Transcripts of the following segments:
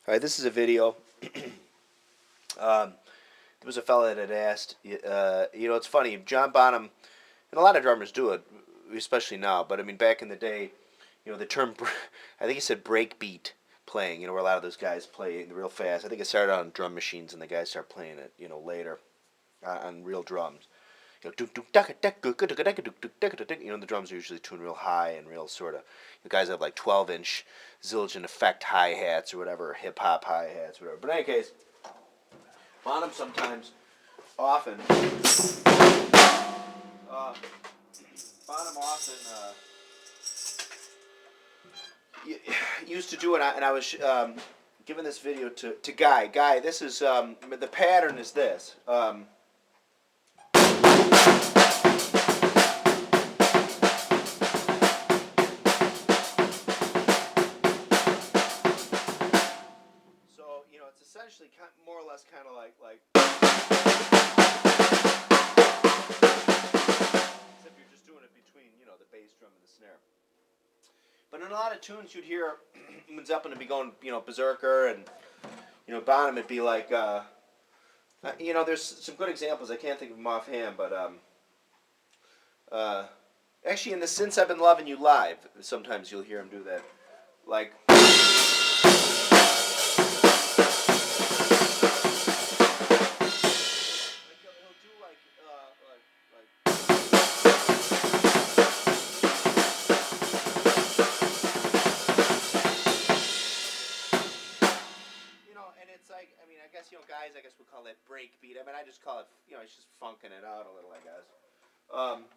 All right, this is a video. There was a fella that had asked, it's funny, John Bonham, and a lot of drummers do it, especially now, but I mean, back in the day, the term, I think he said breakbeat playing, where a lot of those guys play real fast. I think it started on drum machines and the guys start playing it, later on real drums. The drums are usually tuned real high and real sort of. The guys have like 12-inch Zildjian effect hi-hats or whatever, hip hop hi-hats, whatever. But in any case, Bonham often, used to do it, and I was giving this video to Guy. Guy, this is, the pattern is this. It's essentially more or less kind of like except you're just doing it between the bass drum and the snare. But in a lot of tunes you'd hear Led Zeppelin would be going berserker, and Bonham would be like there's some good examples. I can't think of them offhand, but actually in the Since I've Been Loving You live, sometimes you'll hear him do that, like. Guys, I guess we call that breakbeat. I mean, I just call it, it's just funking it out a little, I guess.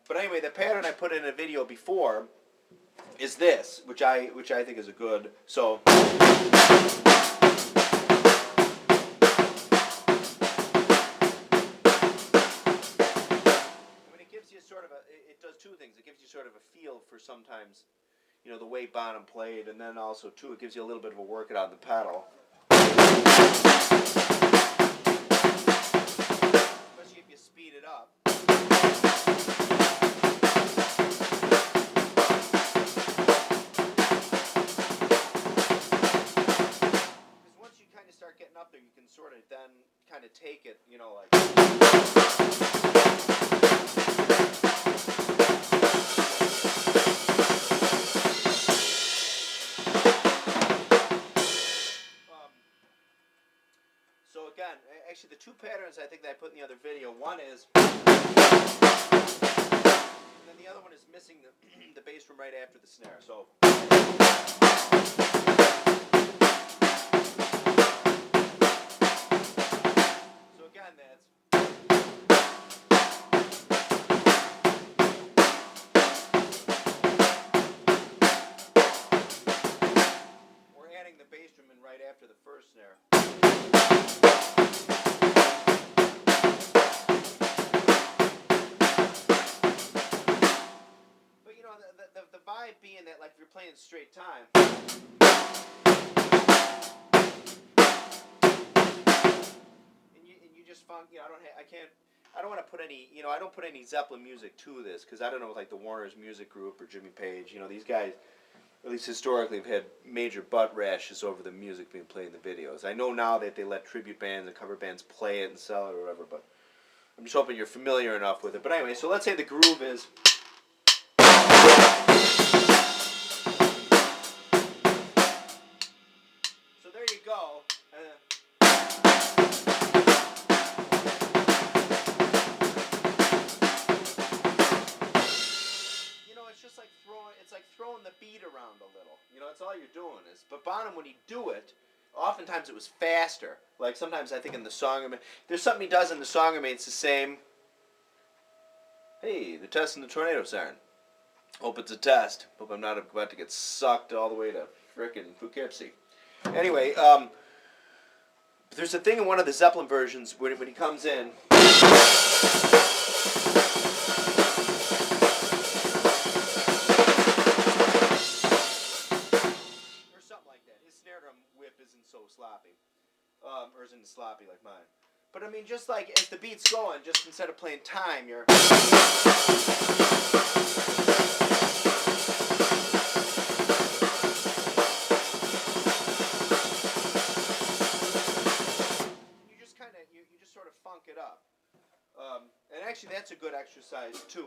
But anyway, the pattern I put in a video before is this, which I think is a good. So it gives you sort of it does two things. It gives you sort of a feel for sometimes, the way Bonham played, and then also too, it gives you a little bit of a workout on the pedal. Especially if you speed it up. Because once you kind of start getting up there, you can sort of then kind of take it, like. So again, actually the two patterns I think that I put in the other video, one is, and then the other one is missing the bass drum right after the snare. So again, that's. We're adding the bass drum in right after the first snare. The vibe being that, like, if you're playing straight time, and you just funk, I don't want to put any, I don't put any Zeppelin music to this, because I don't know, like the Warner's Music Group or Jimmy Page, these guys, at least historically, have had major butt rashes over the music being played in the videos. I know now that they let tribute bands and cover bands play it and sell it or whatever, but I'm just hoping you're familiar enough with it. But anyway, so let's say the groove is. So there you go. It's like throwing the beat around a little. That's all you're doing is. But Bonham, when he do it, oftentimes it was faster. Like sometimes I think in the song, there's something he does in the song. It's the same. Hey, the test in the tornado siren. Hope it's a test. Hope I'm not about to get sucked all the way to frickin' Poughkeepsie. Anyway, there's a thing in one of the Zeppelin versions when he comes in. So sloppy, or isn't sloppy like mine. But I mean, just like as the beat's going, just instead of playing time, you're. actually, that's a good exercise too.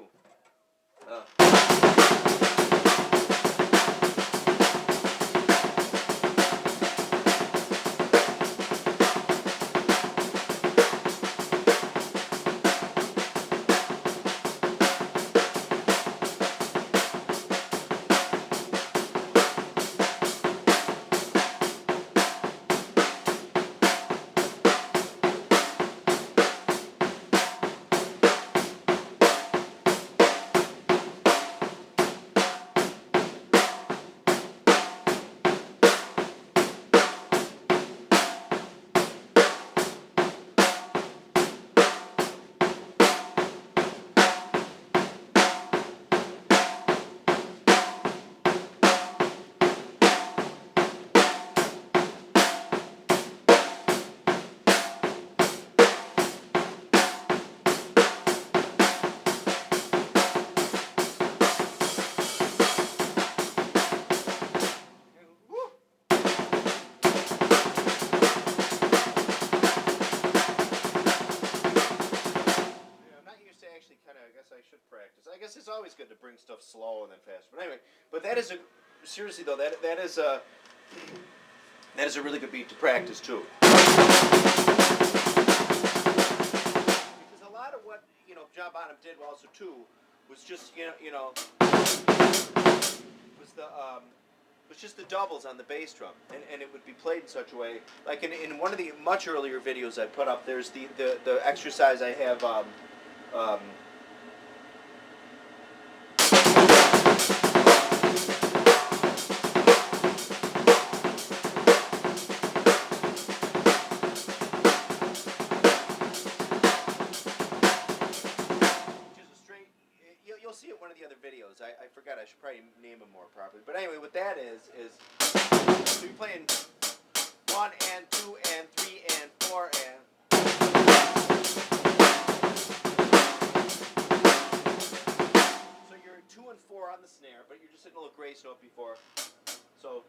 I guess it's always good to bring stuff slow and then fast. But anyway, but that is seriously though, that is a really good beat to practice too. Because a lot of what John Bonham did also too was just was just the doubles on the bass drum, and it would be played in such a way. Like in one of the much earlier videos I put up, there's the exercise I have. You'll see it in one of the other videos. I forgot. I should probably name them more properly. But anyway, what that is so you're playing 1 and 2 and 3 and 4 and. So you're 2 and 4 on the snare, but you're just hitting a little grace note before. So.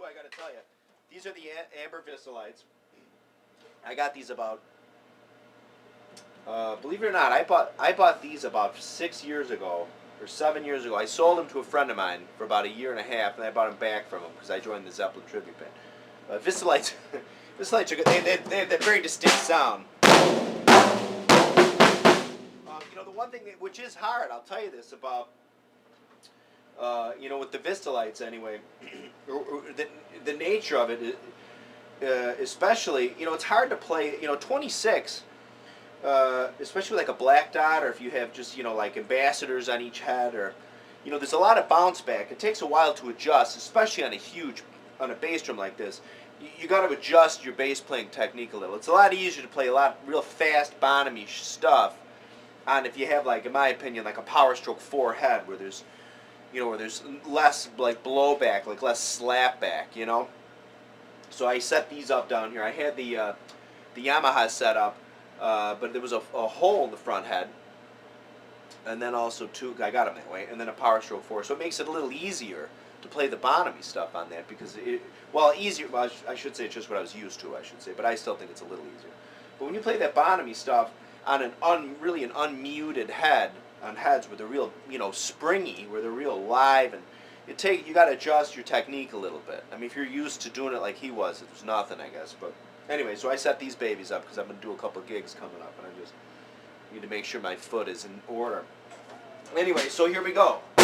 I got to tell you, these are the amber Viscalites. I got these about, believe it or not, I bought these about 6 years ago or 7 years ago. I sold them to a friend of mine for about 1.5 years, and I bought them back from him because I joined the Zeppelin tribute band. Viscalites, Viscalites are good. They have that very distinct sound. The one thing which is hard, I'll tell you this about. With the Viscalites anyway, the nature of it, especially, it's hard to play, 26, especially like a black dot, or if you have just, like ambassadors on each head, or, there's a lot of bounce back. It takes a while to adjust, especially on a bass drum like this. You got to adjust your bass playing technique a little. It's a lot easier to play a lot real fast Bonham-ish stuff on if you have, like, in my opinion, like a Power Stroke 4 head where there's less like blowback, like less slap back, So I set these up down here. I had the Yamaha set up, but there was a hole in the front head, and then also I got them that way, and then a Power Stroke 4. So it makes it a little easier to play the Bonham-y stuff on that because easier. Well, I should say it's just what I was used to. I should say, but I still think it's a little easier. But when you play that Bonham-y stuff on really an unmuted head. On heads where they're real, springy, where they're real live, and you got to adjust your technique a little bit. I mean, if you're used to doing it like he was, it was nothing, I guess. But anyway, so I set these babies up because I'm going to do a couple of gigs coming up, and I just need to make sure my foot is in order. Anyway, so here we go. I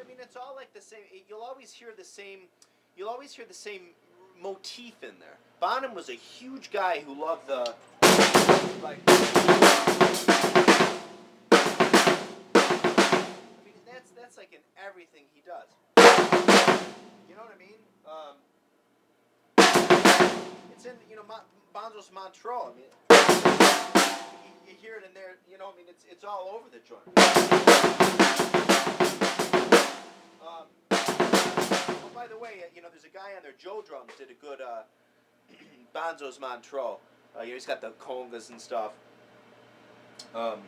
mean, it's all like the same. You'll always hear the same motif in there. Bonham was a huge guy who loved the I mean, that's like in everything he does. You know what I mean? It's in Bonzo's Montreux. I mean, hear it in there. You know, I mean, it's all over the joint. Oh, by the way, you know, there's a guy on there. Joe Drums did a good Bonzo's Montreux. You know, he's got the congas and stuff. But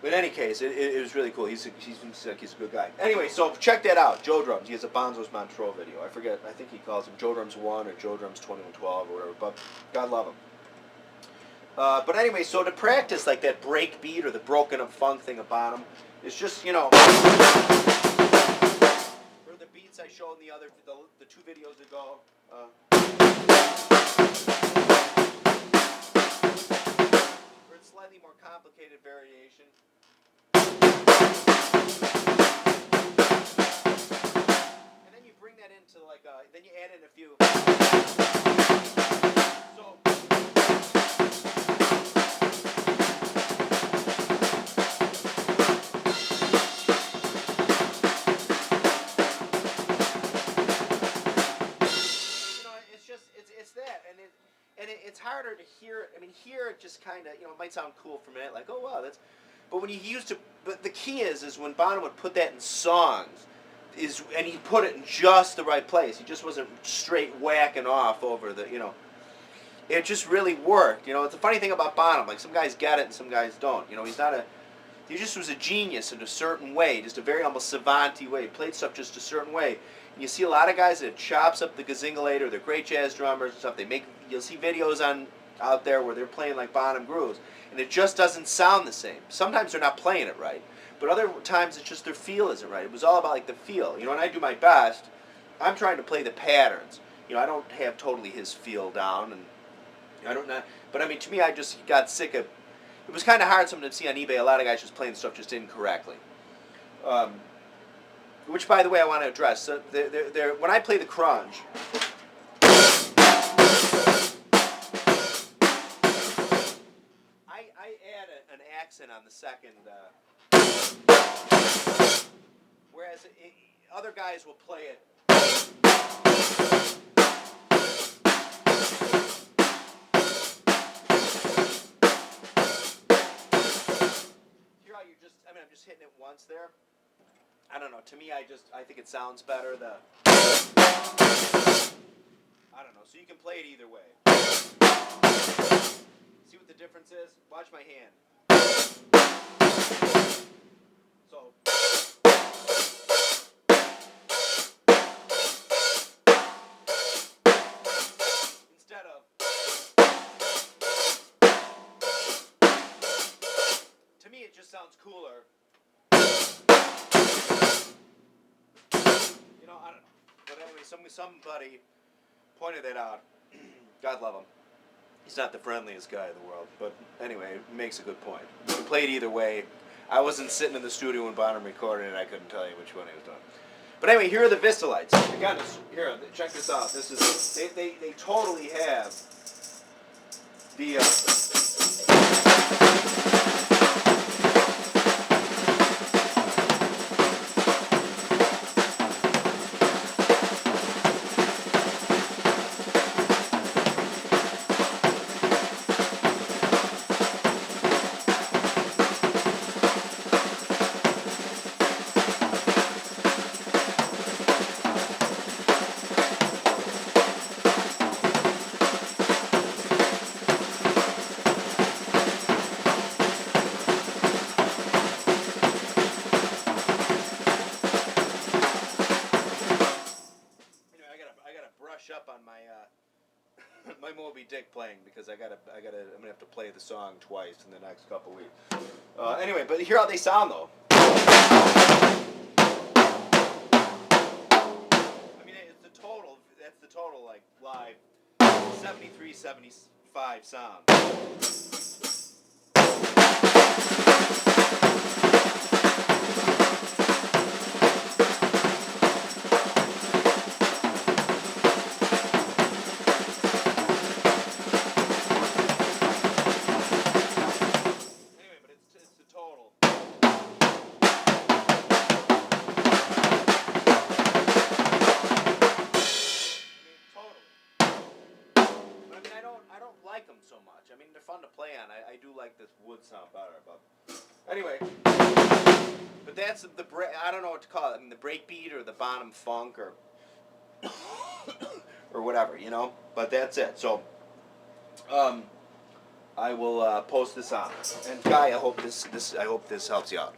in any case, it was really cool. He's a good guy. Anyway, so check that out. Joe Drums. He has a Bonzo's Montreux video. I forget. I think he calls him Joe Drums 1 or Joe Drums 2112 or whatever. But God love him. But anyway, so to practice like that break beat or the broken up funk thing of Bonham, it's just, you know, or the beats I showed in the 2 videos ago. Or it's slightly more complicated variation. And then you bring that into like then you add in a few. So. It's harder to hear. I mean, here it just kind of, you know, it might sound cool for a minute, like, oh wow, that's. But when you but the key is when Bonham would put that in songs, and he put it in just the right place. He just wasn't straight whacking off over the, you know. It just really worked. You know, it's the funny thing about Bonham. Like some guys get it and some guys don't. You know, he just was a genius in a certain way, just a very almost savant-y way. He played stuff just a certain way. And you see a lot of guys that chops up the gazingulator. They're great jazz drummers and stuff. You'll see videos out there where they're playing like Bonham grooves, and it just doesn't sound the same. Sometimes they're not playing it right, but other times it's just their feel isn't right. It was all about like the feel. You know, when I do my best, I'm trying to play the patterns. You know, I don't have totally his feel down, and I don't know. But I mean, to me, I just got sick of. It was kind of hard sometimes to see on eBay a lot of guys just playing stuff just incorrectly. Which, by the way, I want to address. So when I play the crunge, I add an accent on the second, whereas other guys will play it. Here, I'm just hitting it once there. I don't know. To me, I think it sounds better. I don't know. So you can play it either way. See what the difference is? Watch my hand. So. Instead of. To me, it just sounds cooler. You know, I don't know. But anyway, somebody pointed that out. God love him. He's not the friendliest guy in the world. But anyway, it makes a good point. You can play it either way. I wasn't sitting in the studio when Bonham recorded it, and I couldn't tell you which one he was doing. But anyway, here are the Vistalites. Again, here, check this out. This is they totally have the up on my my Moby Dick playing because I'm gonna have to play the song twice in the next couple weeks. Anyway, but hear how they sound though. I mean, it's the total. That's the total like live 73, 75 sound. I don't like them so much. I mean, they're fun to play on. I do like this wood sound better, but anyway. But that's the I don't know what to call it. I mean, the break beat or the Bonham funk or or whatever, you know. But that's it. So, I will post this on. And Guy, I hope this helps you out.